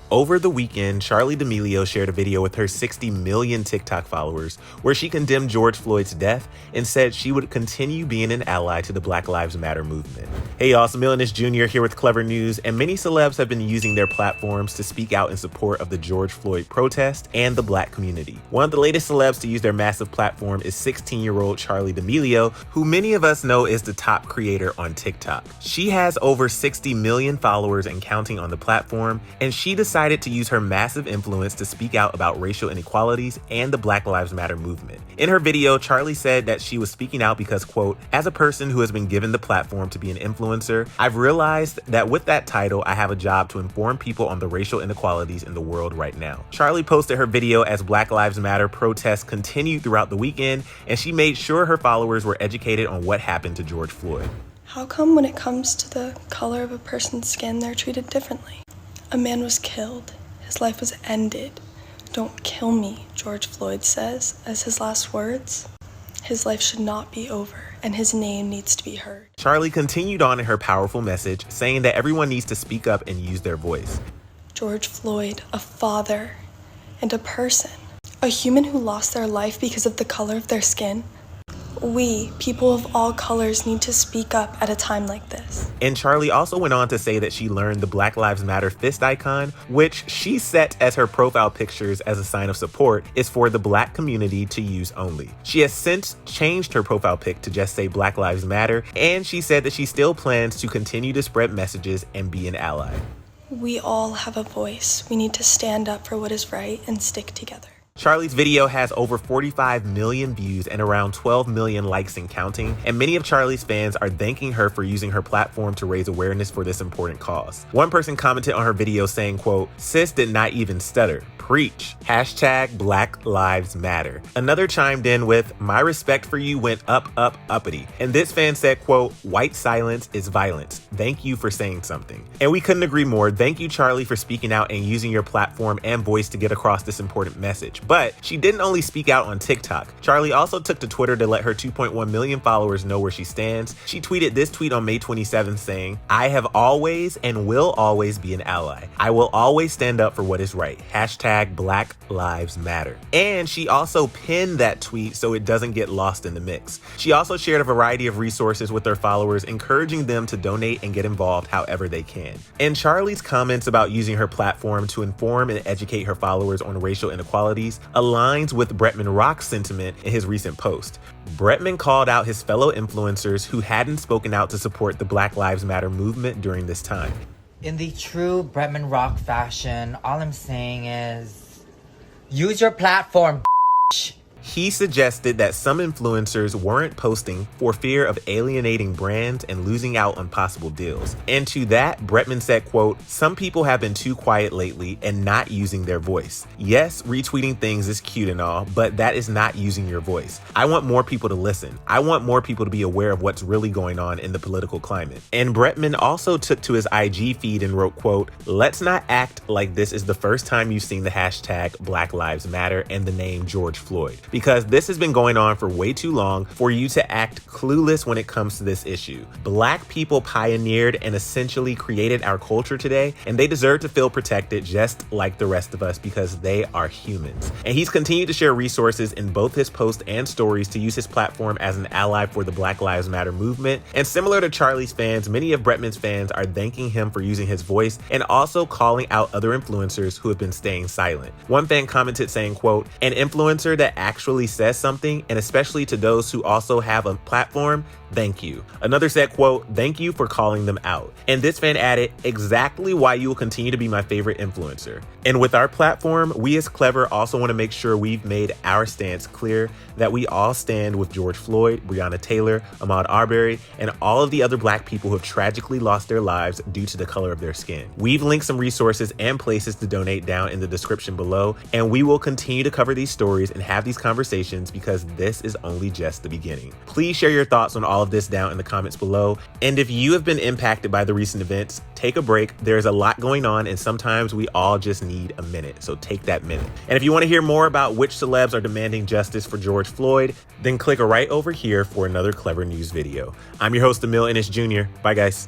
Over the weekend, Charli D'Amelio shared a video with her 60 million TikTok followers where she condemned George Floyd's death and said she would continue being an ally to the Black Lives Matter movement. Hey y'all, it's Minh Jr. here with Clevver News, and many celebs have been using their platforms to speak out in support of the George Floyd protest and the Black community. One of the latest celebs to use their massive platform is 16-year-old Charli D'Amelio, who many of us know is the top creator on TikTok. She has over 60 million followers and counting on the platform, and she decided to use her massive influence to speak out about racial inequalities and the Black Lives Matter movement. In her video, Charli said that she was speaking out because, quote, "As a person who has been given the platform to be an influencer, I've realized that with that title, I have a job to inform people on the racial inequalities in the world right now." Charli posted her video as Black Lives Matter protests continued throughout the weekend, and she made sure her followers were educated on what happened to George Floyd. How come when it comes to the color of a person's skin, they're treated differently? A man was killed. His life was ended. "Don't kill me," George Floyd says as his last words. His life should not be over, and his name needs to be heard. Charli continued on in her powerful message, saying that everyone needs to speak up and use their voice. George Floyd, a father and a person, a human who lost their life because of the color of their skin. We, people of all colors, need to speak up at a time like this. And Charli also went on to say that she learned the Black Lives Matter fist icon, which she set as her profile pictures as a sign of support, is for the Black community to use only. She has since changed her profile pic to just say Black Lives Matter, and she said that she still plans to continue to spread messages and be an ally. We all have a voice. We need to stand up for what is right and stick together. Charli's video has over 45 million views and around 12 million likes and counting, and many of Charli's fans are thanking her for using her platform to raise awareness for this important cause. One person commented on her video saying, quote, "Sis did not even stutter. Preach. Hashtag Black Lives Matter." Another chimed in with, "My respect for you went up, uppity." And this fan said, quote, "White silence is violence. Thank you for saying something." And we couldn't agree more. Thank you, Charli, for speaking out and using your platform and voice to get across this important message. But she didn't only speak out on TikTok. Charli also took to Twitter to let her 2.1 million followers know where she stands. She tweeted this tweet on May 27th saying, "I have always and will always be an ally. I will always stand up for what is right. Hashtag Black Lives Matter." And she also pinned that tweet so it doesn't get lost in the mix. She also shared a variety of resources with her followers, encouraging them to donate and get involved however they can. And Charli's comments about using her platform to inform and educate her followers on racial inequalities aligns with Bretman Rock's sentiment in his recent post. Bretman called out his fellow influencers who hadn't spoken out to support the Black Lives Matter movement during this time. In the true Bretman Rock fashion, all I'm saying is, use your platform, bitch. He suggested that some influencers weren't posting for fear of alienating brands and losing out on possible deals. And to that, Bretman said, quote, "Some people have been too quiet lately and not using their voice. Yes, retweeting things is cute and all, but that is not using your voice. I want more people to listen. I want more people to be aware of what's really going on in the political climate." And Bretman also took to his IG feed and wrote, quote, "Let's not act like this is the first time you've seen the hashtag Black Lives Matter and the name George Floyd. Because this has been going on for way too long for you to act clueless when it comes to this issue. Black people pioneered and essentially created our culture today, and they deserve to feel protected just like the rest of us because they are humans." And he's continued to share resources in both his posts and stories to use his platform as an ally for the Black Lives Matter movement. And similar to Charli's fans, many of Bretman's fans are thanking him for using his voice and also calling out other influencers who have been staying silent. One fan commented saying, quote, "An influencer that actually says something, and especially to those who also have a platform, thank you." Another said, quote, "Thank you for calling them out." And this fan added, "Exactly why you will continue to be my favorite influencer." And with our platform, we as Clevver also want to make sure we've made our stance clear that we all stand with George Floyd, Breonna Taylor, Ahmaud Arbery, and all of the other Black people who have tragically lost their lives due to the color of their skin. We've linked some resources and places to donate down in the description below, and we will continue to cover these stories and have these conversations because this is only just the beginning. Please share your thoughts on all of this down in the comments below. And if you have been impacted by the recent events, take a break. There's a lot going on, and sometimes we all just need a minute. So take that minute. And if you want to hear more about which celebs are demanding justice for George Floyd, then click right over here for another Clevver News video. I'm your host, Minh Jr. Bye, guys.